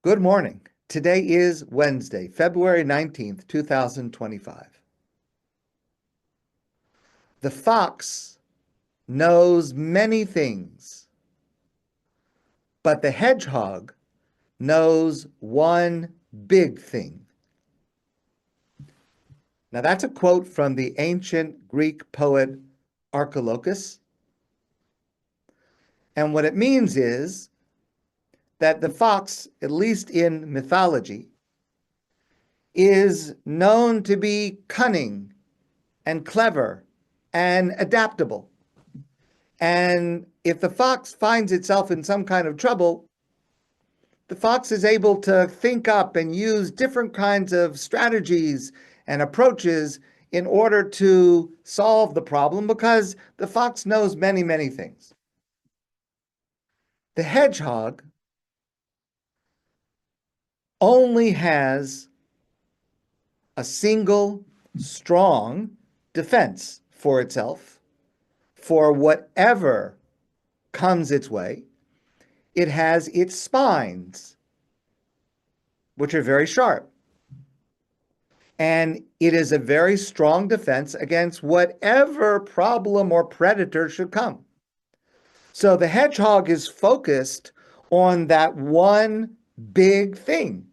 Good morning. Today is Wednesday, February 19th, 2025. The fox knows many things, but the hedgehog knows one big thing. Now that's a quote from the ancient Greek poet Archilochus. And what it means is that the fox, at least in mythology, is known to be cunning and clever and adaptable. And if the fox finds itself in some kind of trouble, the fox is able to think up and use different kinds of strategies and approaches in order to solve the problem because the fox knows many, many things. The hedgehog only has a single strong defense for itself, for whatever comes its way. It has its spines, which are very sharp. And it is a very strong defense against whatever problem or predator should come. So the hedgehog is focused on that one big thing.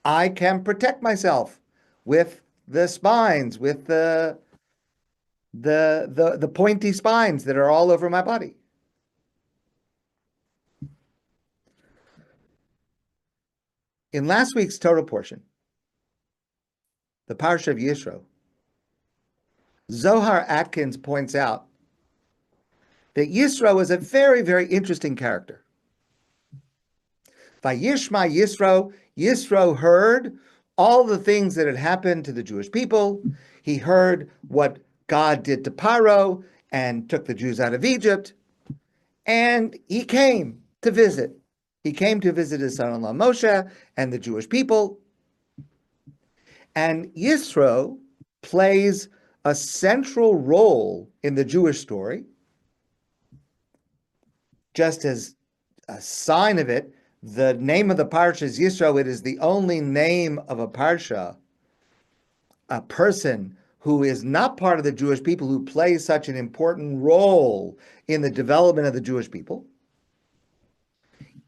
I can protect myself with the spines, with the pointy spines that are all over my body. In last week's Torah portion, the Parsha of Yitro, Zohar Atkins points out that Yitro is a very, very interesting character. Vayishma Yitro, Yitro heard all the things that had happened to the Jewish people. He heard what God did to Paro and took the Jews out of Egypt. And he came to visit. He came to visit his son-in-law Moshe and the Jewish people. And Yitro plays a central role in the Jewish story. Just as a sign of it, the name of the parsha is Yitro. It is the only name of a parsha, a person who is not part of the Jewish people who plays such an important role in the development of the Jewish people.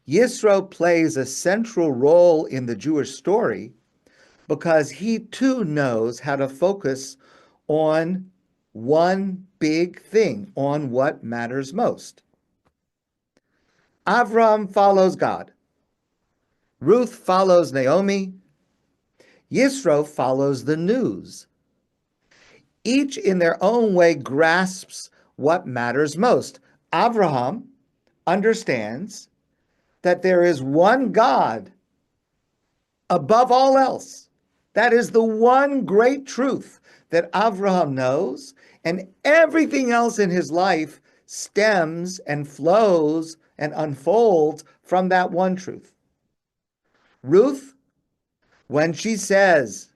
Yitro plays a central role in the Jewish story because he too knows how to focus on one big thing, on what matters most. Avram follows God. Ruth follows Naomi. Yitro follows the news. Each in their own way grasps what matters most. Abraham understands that there is one God above all else. That is the one great truth that Abraham knows, and everything else in his life stems and flows and unfolds from that one truth. Ruth, when she says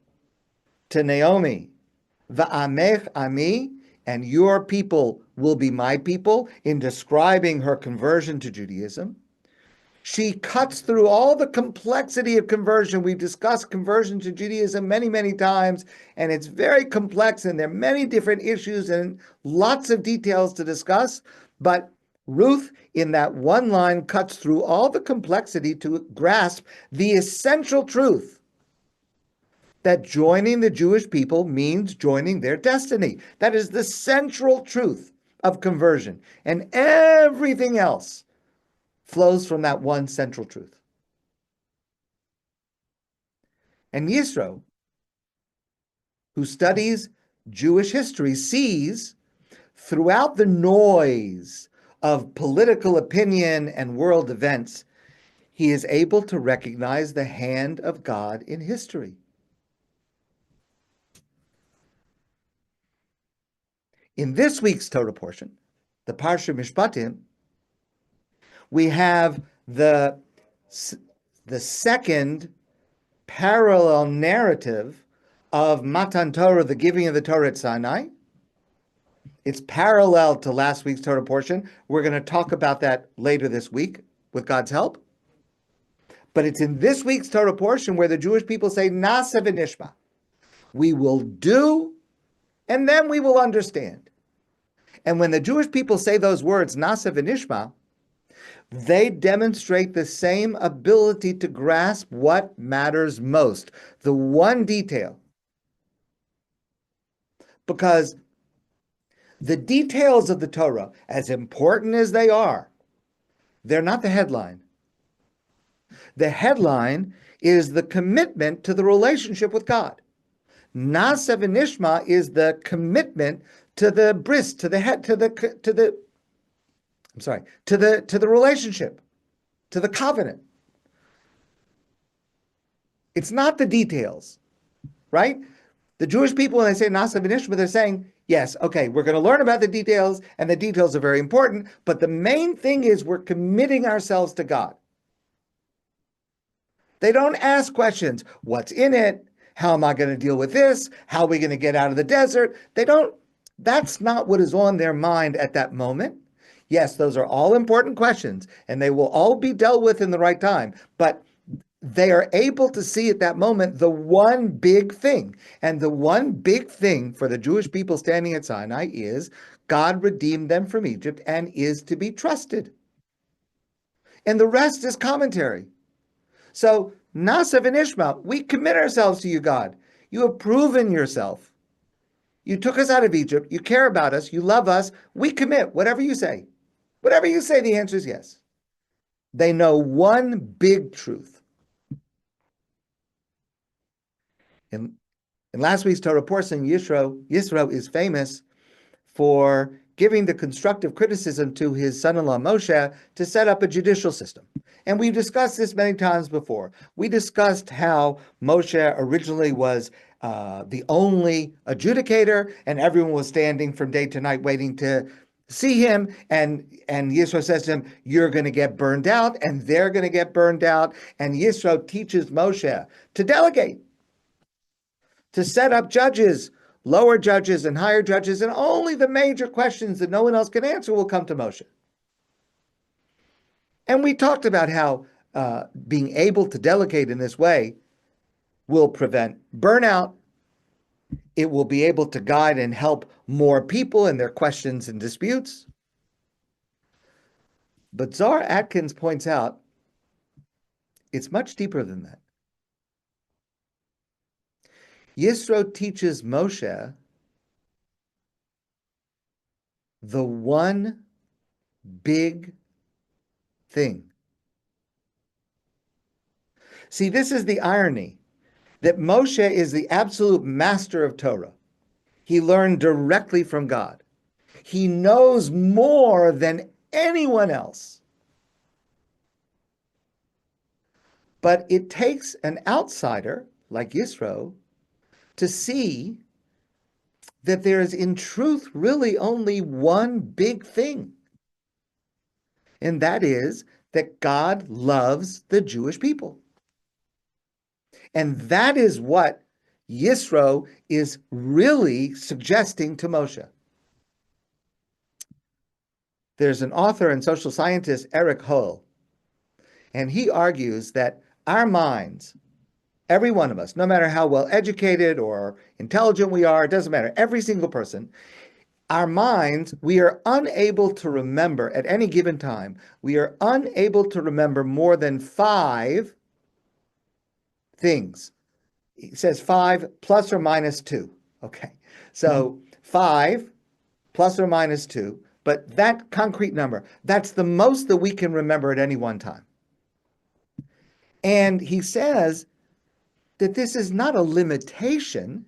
to Naomi, Va'amech ami, and your people will be my people, in describing her conversion to Judaism, she cuts through all the complexity of conversion. We've discussed conversion to Judaism many, many times, and it's very complex, and there are many different issues and lots of details to discuss. But Ruth, in that one line, cuts through all the complexity to grasp the essential truth that joining the Jewish people means joining their destiny. That is the central truth of conversion. And everything else flows from that one central truth. And Yitro, who studies Jewish history, sees throughout the noise of political opinion and world events, he is able to recognize the hand of God in history. In this week's Torah portion, the Parsha Mishpatim, we have the second parallel narrative of Matan Torah, the giving of the Torah at Sinai. It's parallel to last week's Torah portion. We're going to talk about that later this week with God's help. But it's in this week's Torah portion where the Jewish people say, Nasa v'nishma. We will do, and then we will understand. And when the Jewish people say those words, Nasa v'nishma, they demonstrate the same ability to grasp what matters most, the one detail. Because the details of the Torah, as important as they are, they're not the headline. The headline is the commitment to the relationship with God. Nasa v'nishma is the commitment to the bris, to the head, to the relationship, to the covenant. It's not the details, right? The Jewish people, when they say Nasa v'nishma, they're saying, yes, okay, we're going to learn about the details, and the details are very important, but the main thing is we're committing ourselves to God. They don't ask questions. What's in it? How am I going to deal with this? How are we going to get out of the desert? That's not what is on their mind at that moment. Yes, those are all important questions, and they will all be dealt with in the right time. But they are able to see at that moment the one big thing. And the one big thing for the Jewish people standing at Sinai is God redeemed them from Egypt and is to be trusted. And the rest is commentary. So, Nasa v'nishma, we commit ourselves to you, God. You have proven yourself. You took us out of Egypt. You care about us. You love us. We commit, whatever you say. Whatever you say, the answer is yes. They know one big truth. In last week's Torah portion, Yitro is famous for giving the constructive criticism to his son-in-law Moshe to set up a judicial system. And we've discussed this many times before. We discussed how Moshe originally was the only adjudicator, and everyone was standing from day to night waiting to see him. And Yitro says to him, you're going to get burned out, and they're going to get burned out. And Yitro teaches Moshe to delegate, to set up judges, lower judges and higher judges, and only the major questions that no one else can answer will come to Moshe. And we talked about how being able to delegate in this way will prevent burnout. It will be able to guide and help more people in their questions and disputes. But Zohar Atkins points out it's much deeper than that. Yitro teaches Moshe the one big thing. See, this is the irony, that Moshe is the absolute master of Torah. He learned directly from God. He knows more than anyone else. But it takes an outsider like Yitro to see that there is in truth really only one big thing. And that is that God loves the Jewish people. And that is what Yitro is really suggesting to Moshe. There's an author and social scientist, Eric Hull, and he argues that our minds, every one of us, no matter how well educated or intelligent we are, it doesn't matter, every single person, our minds, we are unable to remember at any given time, we are unable to remember more than 5 things. He says 5 plus or minus 2. Okay, so 5 plus or minus 2, but that concrete number, that's the most that we can remember at any one time. And he says that this is not a limitation.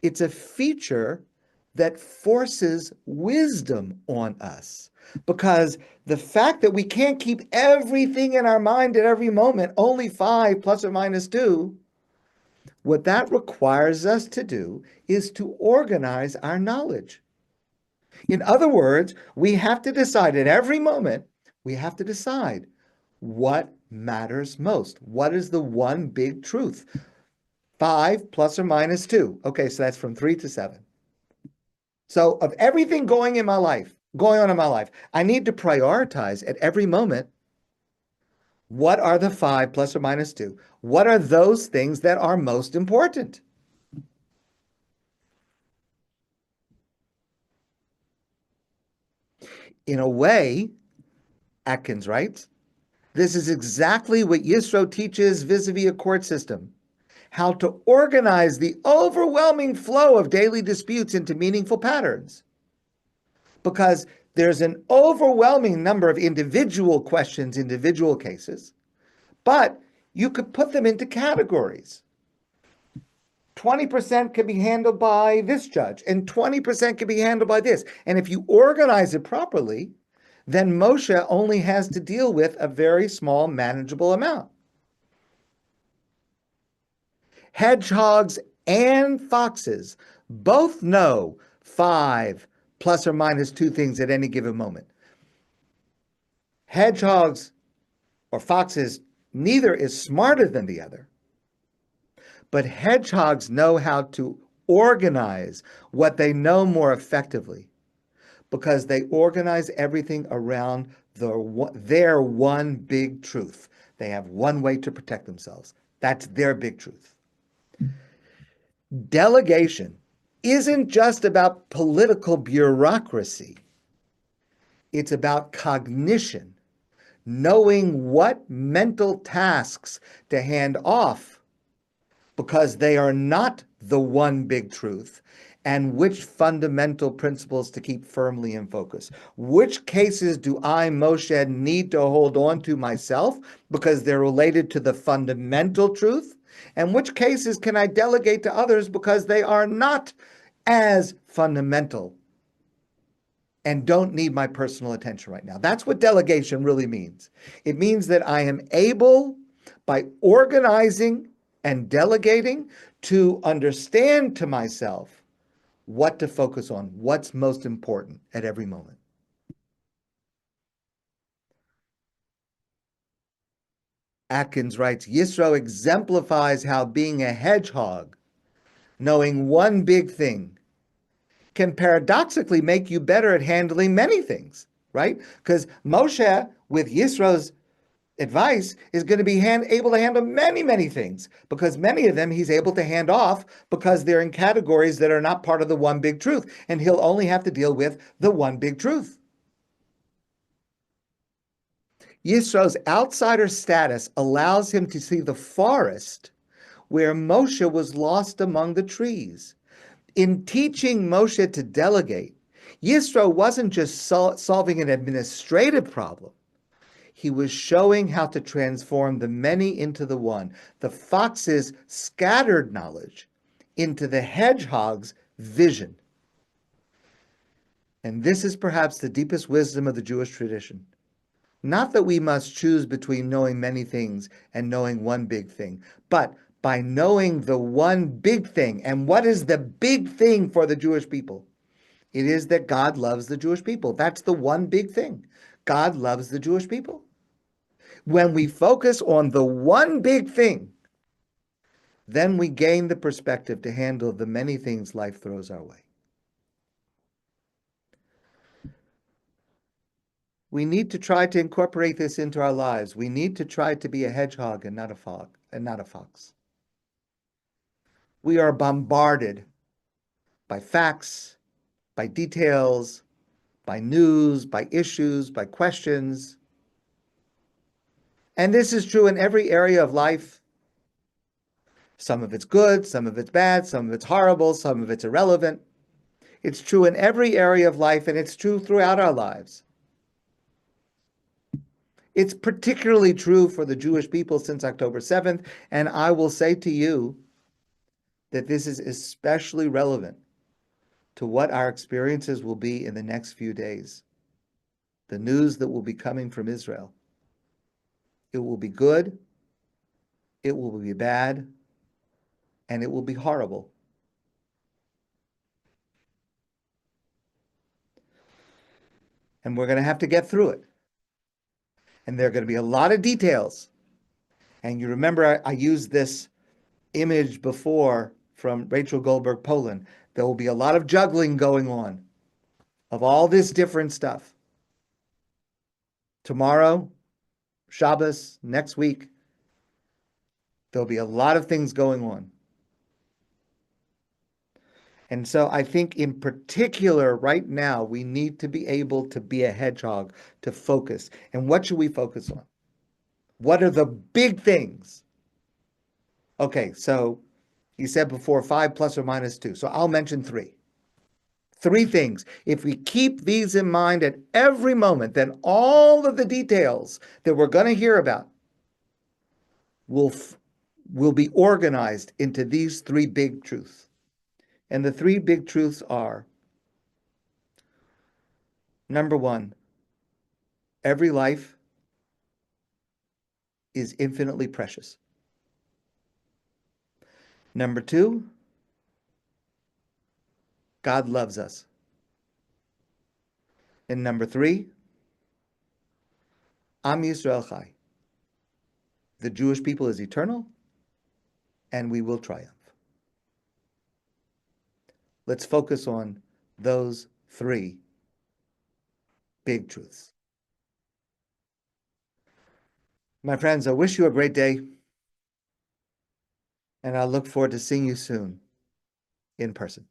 It's a feature that forces wisdom on us. Because the fact that we can't keep everything in our mind at every moment, only 5 plus or minus 2, what that requires us to do is to organize our knowledge. In other words, we have to decide at every moment, we have to decide what matters most. What is the one big truth? 5 plus or minus 2. Okay, so that's from 3 to 7. So of everything going on in my life, I need to prioritize at every moment What are the 5 plus or minus 2? What are those things that are most important? In a way, Atkins writes, this is exactly what Yitro teaches vis-a-vis a court system, how to organize the overwhelming flow of daily disputes into meaningful patterns. Because there's an overwhelming number of individual questions, individual cases, but you could put them into categories. 20% can be handled by this judge, and 20% can be handled by this. And if you organize it properly, then Moshe only has to deal with a very small, manageable amount. Hedgehogs and foxes both know 5 plus or minus 2 things at any given moment. Hedgehogs or foxes, neither is smarter than the other, but hedgehogs know how to organize what they know more effectively because they organize everything around their one big truth. They have one way to protect themselves. That's their big truth. Delegation isn't just about political bureaucracy. It's about cognition, knowing what mental tasks to hand off because they are not the one big truth, and which fundamental principles to keep firmly in focus. Which cases do I, Moshe, need to hold on to myself because they're related to the fundamental truth? And which cases can I delegate to others because they are not as fundamental and don't need my personal attention right now? That's what delegation really means. It means that I am able, by organizing and delegating, to understand to myself what to focus on, what's most important at every moment. Atkins writes, Yitro exemplifies how being a hedgehog, knowing one big thing, can paradoxically make you better at handling many things, right? Because Moshe, with Yisro's advice, is going to be able to handle many, many things, because many of them he's able to hand off because they're in categories that are not part of the one big truth, and he'll only have to deal with the one big truth. Yisro's outsider status allows him to see the forest where Moshe was lost among the trees. In teaching Moshe to delegate, Yitro wasn't just solving an administrative problem. He was showing how to transform the many into the one, the fox's scattered knowledge into the hedgehog's vision. And this is perhaps the deepest wisdom of the Jewish tradition. Not that we must choose between knowing many things and knowing one big thing, but by knowing the one big thing. And what is the big thing for the Jewish people? It is that God loves the Jewish people. That's the one big thing. God loves the Jewish people. When we focus on the one big thing, then we gain the perspective to handle the many things life throws our way. We need to try to incorporate this into our lives. We need to try to be a hedgehog and not a fox. We are bombarded by facts, by details, by news, by issues, by questions. And this is true in every area of life. Some of it's good, some of it's bad, some of it's horrible, some of it's irrelevant. It's true in every area of life, and it's true throughout our lives. It's particularly true for the Jewish people since October 7th, and I will say to you that this is especially relevant to what our experiences will be in the next few days. The news that will be coming from Israel. It will be good, it will be bad, and it will be horrible. And we're going to have to get through it. And there are going to be a lot of details. And you remember I used this image before from Rachel Goldberg, Poland. There will be a lot of juggling going on of all this different stuff. Tomorrow, Shabbos, next week. There'll be a lot of things going on. And so I think in particular right now, we need to be able to be a hedgehog, to focus. And what should we focus on? What are the big things? Okay, so you said before 5 plus or minus 2. So I'll mention 3. 3 things. If we keep these in mind at every moment, then all of the details that we're going to hear about will be organized into these 3 big truths. And the 3 big truths are, number 1, every life is infinitely precious. Number 2, God loves us. And number 3, Am Yisrael Chai. The Jewish people is eternal, and we will triumph. Let's focus on those 3 big truths. My friends, I wish you a great day, and I look forward to seeing you soon in person.